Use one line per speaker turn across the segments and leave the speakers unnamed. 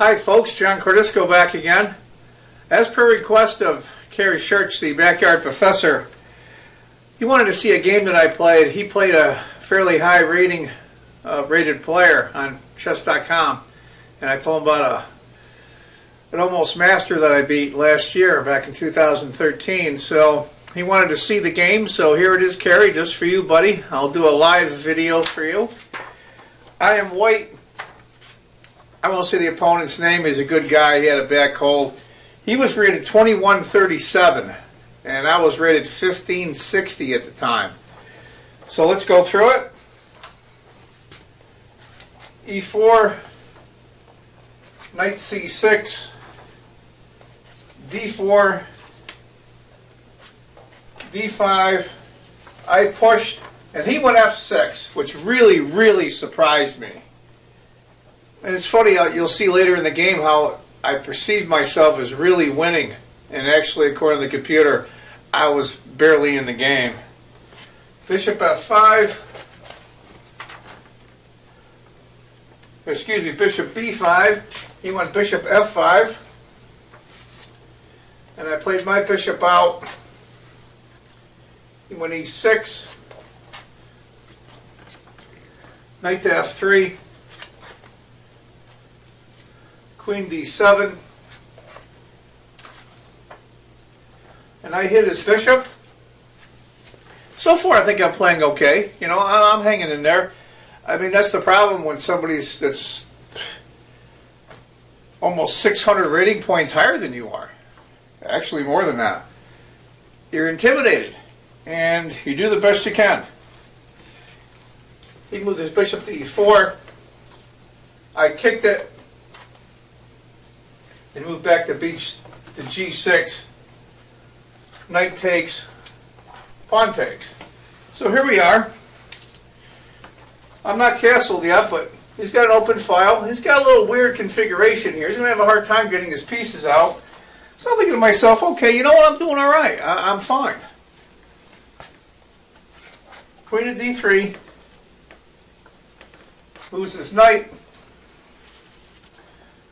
Hi folks, John Cordisco back again. As per request of Kerry, the backyard professor, he wanted to see a game that I played. He played a fairly high rated player on chess.com, and I told him about an almost master that I beat last year back in 2013. So he wanted to see the game, so here it is, Kerry, just for you, buddy. I'll do a live video for you. I am white. I won't say the opponent's name. He's a good guy. He had a bad cold. He was rated 2137, and I was rated 1560 at the time. So let's go through it. E4, knight C6, D4, D5. I pushed, and he went F6, which really surprised me. And it's funny, you'll see later in the game how I perceived myself as really winning, and actually, according to the computer, I was barely in the game. Bishop F5. Excuse me, Bishop B5. He went Bishop F5. And I played my bishop out. He went E6. Knight to F3. Queen D7, and I hit his bishop. So far I think I'm playing okay. You know, I'm hanging in there. I mean, that's the problem when somebody's that's almost 600 rating points higher than you are. Actually more than that. You're intimidated, and you do the best you can. He moved his bishop to E4. I kicked it and move back to G6. Knight takes, pawn takes. So here we are. I'm not castled yet, but he's got an open file. He's got a little weird configuration here. He's going to have a hard time getting his pieces out. So I'm thinking to myself, okay, you know what, I'm doing all right. I'm fine. Queen to D3. Moves his knight.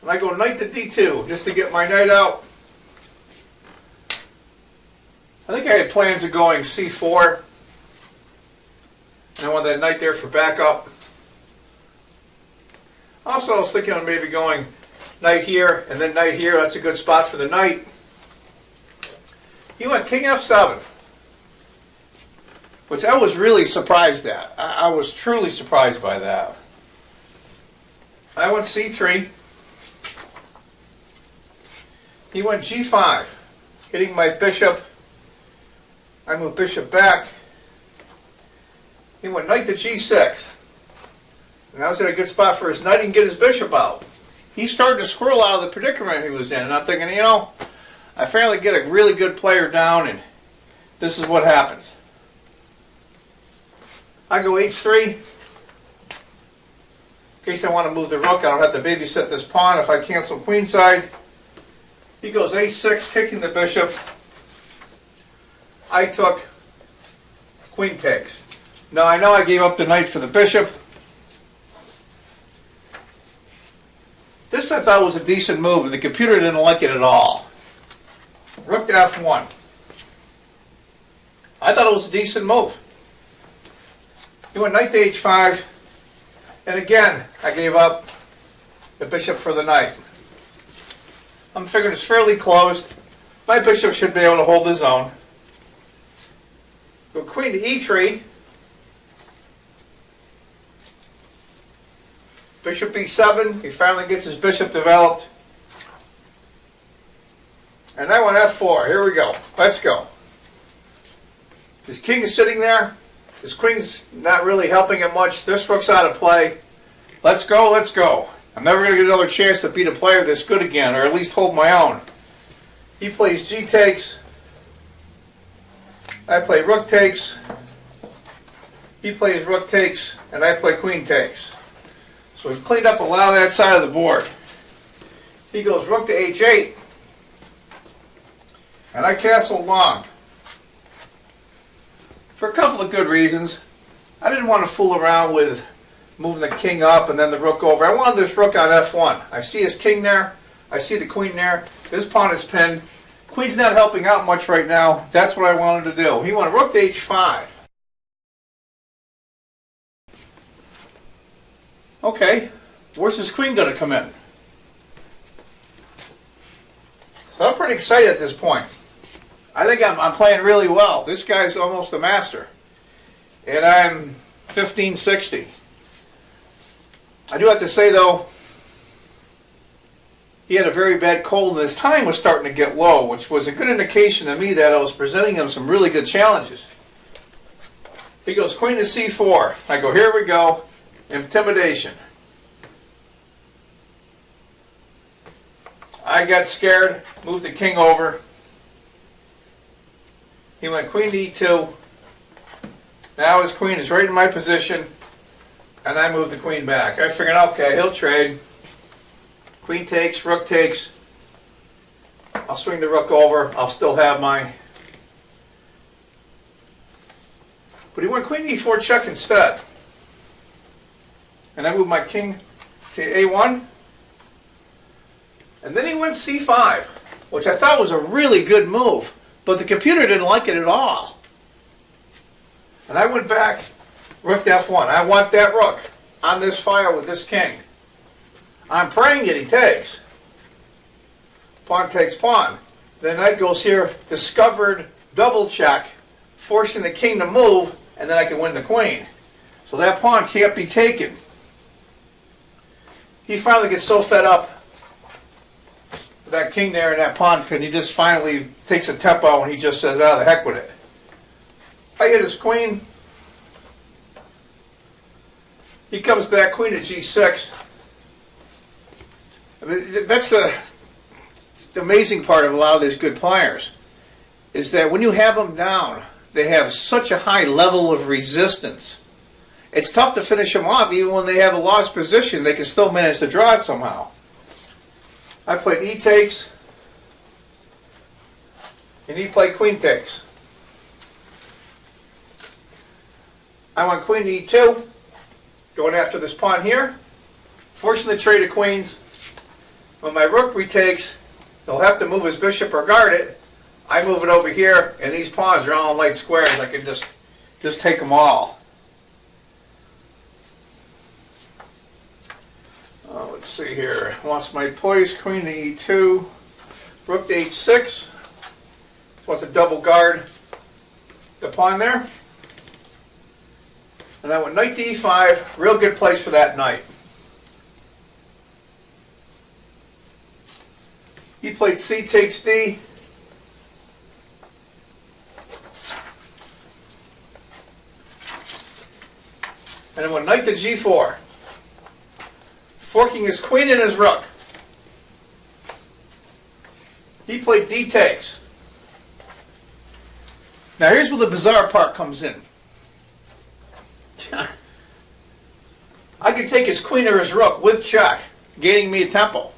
And I go knight to D2 just to get my knight out. I think I had plans of going C4. And I want that knight there for backup. Also, I was thinking of maybe going knight here and then knight here. That's a good spot for the knight. He went King F7, which I was really surprised at. I was truly surprised by that. I went C3. He went G5, hitting my bishop. I moved bishop back. He went knight to G6. And I was in a good spot for his knight and get his bishop out. He started to squirrel out of the predicament he was in. And I'm thinking, you know, I finally get a really good player down, and this is what happens. I go H3. In case I want to move the rook, I don't have to babysit this pawn if I cancel queenside. He goes A6, kicking the bishop. I took, queen takes. Now I know I gave up the knight for the bishop. This I thought was a decent move, and the computer didn't like it at all. Rook to F1. I thought it was a decent move. He went knight to H5, and again I gave up the bishop for the knight. I'm figuring it's fairly closed. My bishop should be able to hold his own. Go queen to E3. Bishop B7. He finally gets his bishop developed. And I went F4. Here we go. Let's go. His king is sitting there. His queen's not really helping him much. This rook's out of play. Let's go, let's go. I'm never going to get another chance to beat a player this good again, or at least hold my own. He plays G takes. I play rook takes. He plays rook takes, and I play queen takes. So we've cleaned up a lot of that side of the board. He goes rook to H8, and I castle long. For a couple of good reasons. I didn't want to fool around with moving the king up and then the rook over. I wanted this rook on f1. I see his king there. I see the queen there. This pawn is pinned. Queen's not helping out much right now. That's what I wanted to do. He went rook to h5. Okay, where's his queen going to come in? So I'm pretty excited at this point. I think I'm playing really well. This guy's almost a master. And I'm 1560. I do have to say, though, he had a very bad cold and his time was starting to get low, which was a good indication to me that I was presenting him some really good challenges. He goes queen to c4. I go, here we go. Intimidation. I got scared, moved the king over. He went queen to e2. Now his queen is right in my position, and I moved the queen back. I figured, okay, he'll trade. Queen takes, rook takes. I'll swing the rook over. I'll still have my... But he went queen to e4 check instead. And I moved my king to a1. And then he went c5, which I thought was a really good move. But the computer didn't like it at all. And I went back, rook to f1. I want that rook on this file with this king. I'm praying that he takes. Pawn takes pawn. Then knight goes here, discovered double check, forcing the king to move, and then I can win the queen. So that pawn can't be taken. He finally gets so fed up with that king there and that pawn, and he just finally takes a tempo and he just says, "Ah, the heck with it." I hit his queen. He comes back, queen to g6. I mean, that's the amazing part of a lot of these good players, is that when you have them down, they have such a high level of resistance. It's tough to finish them off. Even when they have a lost position, they can still manage to draw it somehow. I played e takes, and he played queen takes. I went queen to e2, going after this pawn here, forcing the trade of queens. When my rook retakes, he'll have to move his bishop or guard it. I move it over here, and these pawns are all in light squares. I can just take them all. Let's see here. Lost my place. Queen to e2. Rook to h6. Wants a double guard the pawn there. And I went knight to e5. Real good place for that knight. He played c takes d. And then went knight to g4. Forking his queen and his rook. He played d takes. Now here's where the bizarre part comes in. I could take his queen or his rook with check, gaining me a tempo.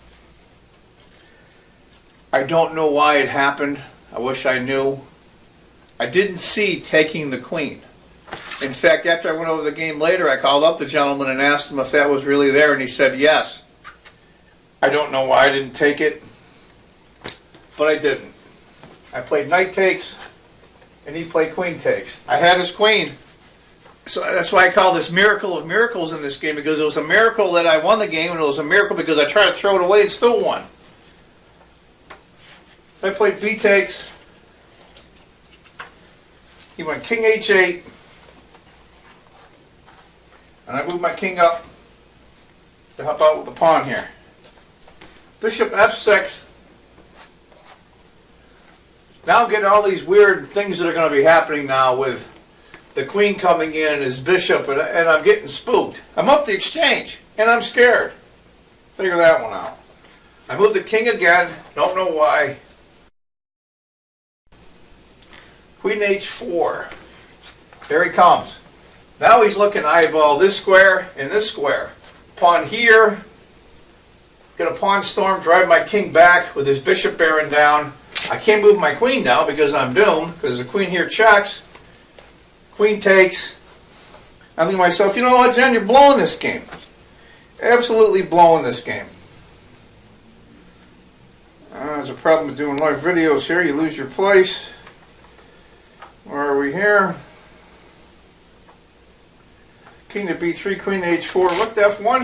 I don't know why it happened. I wish I knew. I didn't see taking the queen. In fact, after I went over the game later, I called up the gentleman and asked him if that was really there, and he said yes. I don't know why I didn't take it, but I didn't. I played knight takes, and he played queen takes. I had his queen. So that's why I call this miracle of miracles in this game, because it was a miracle that I won the game, and it was a miracle because I tried to throw it away and still won. I played b takes. He went king h8. And I moved my king up to help out with the pawn here. Bishop f6. Now I'm getting all these weird things that are going to be happening now with the queen coming in and his bishop, and I'm getting spooked. I'm up the exchange, and I'm scared. Figure that one out. I moved the king again. Don't know why. Queen h4. There he comes. Now he's looking to eyeball this square and this square. Pawn here. Get a pawn storm, drive my king back with his bishop bearing down. I can't move my queen now because I'm doomed, because the queen here checks. Queen takes. I'm thinking to myself, you know what, Jen, you're blowing this game. Absolutely blowing this game. There's a problem with doing live videos here. You lose your place. Where are we here? King to B3, queen to H4, rook to F1.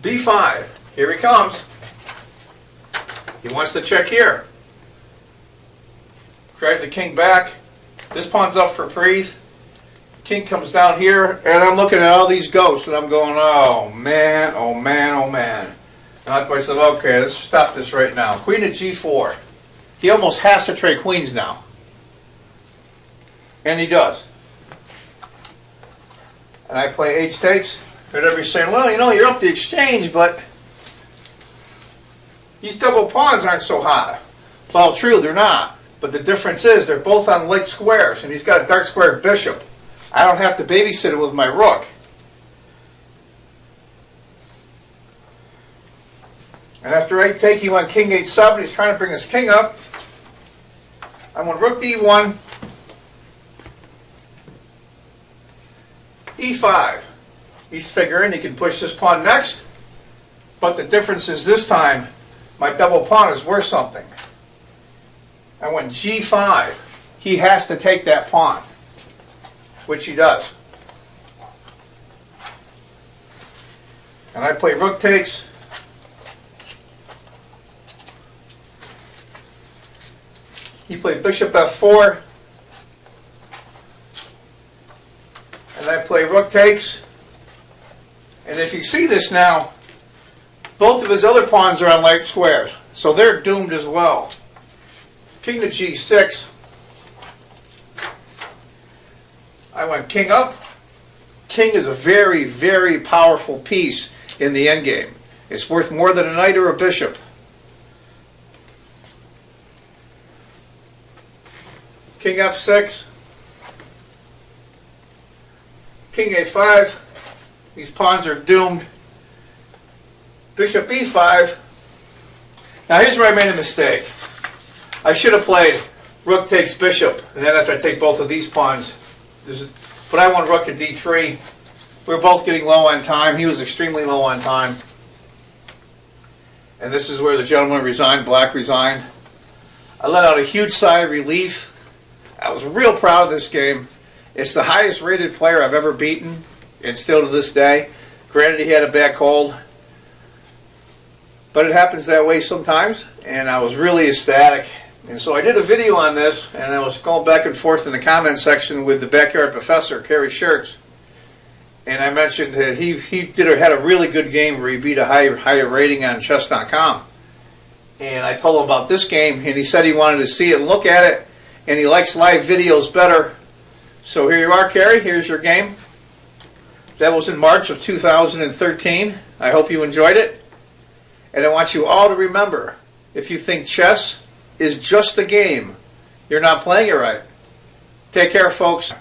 B5. Here he comes. He wants to check here. Drive the king back. This pawn's up for freeze. King comes down here, and I'm looking at all these ghosts, and I'm going, oh man, oh man, oh man. And I thought to myself, okay, let's stop this right now. Queen to G4. He almost has to trade queens now. And he does. And I play H takes. And everybody's saying, well, you know, you're up the exchange, but these double pawns aren't so hot. Well, true, they're not. But the difference is they're both on light squares, and he's got a dark square bishop. I don't have to babysit it with my rook. And after I take, he went king H7. He's trying to bring his king up. I went rook to E1. E5. He's figuring he can push this pawn next. But the difference is this time, my double pawn is worth something. I went G5. He has to take that pawn, which he does. And I play rook takes. He played bishop F4. And I play rook takes. And if you see this now, both of his other pawns are on light squares. So they're doomed as well. King to G6. I went king up. King is a very, very powerful piece in the endgame. It's worth more than a knight or a bishop. King F6. King A5. These pawns are doomed. Bishop E5. Now here's where I made a mistake. I should have played rook takes bishop, and then after I take both of these pawns, but I won rook to D3. We were both getting low on time. He was extremely low on time. And this is where the gentleman resigned, black resigned. I let out a huge sigh of relief. I was real proud of this game. It's the highest rated player I've ever beaten, and still to this day. Granted, he had a bad cold, but it happens that way sometimes, and I was really ecstatic. And so I did a video on this, and I was going back and forth in the comment section with the backyard professor, Kerry Shirts, and I mentioned that he had a really good game where he beat a higher rating on chess.com. And I told him about this game, and he said he wanted to see it and look at it, and he likes live videos better. So here you are, Kerry. Here's your game. That was in March of 2013. I hope you enjoyed it. And I want you all to remember, if you think chess is just a game, you're not playing it right. Take care, folks.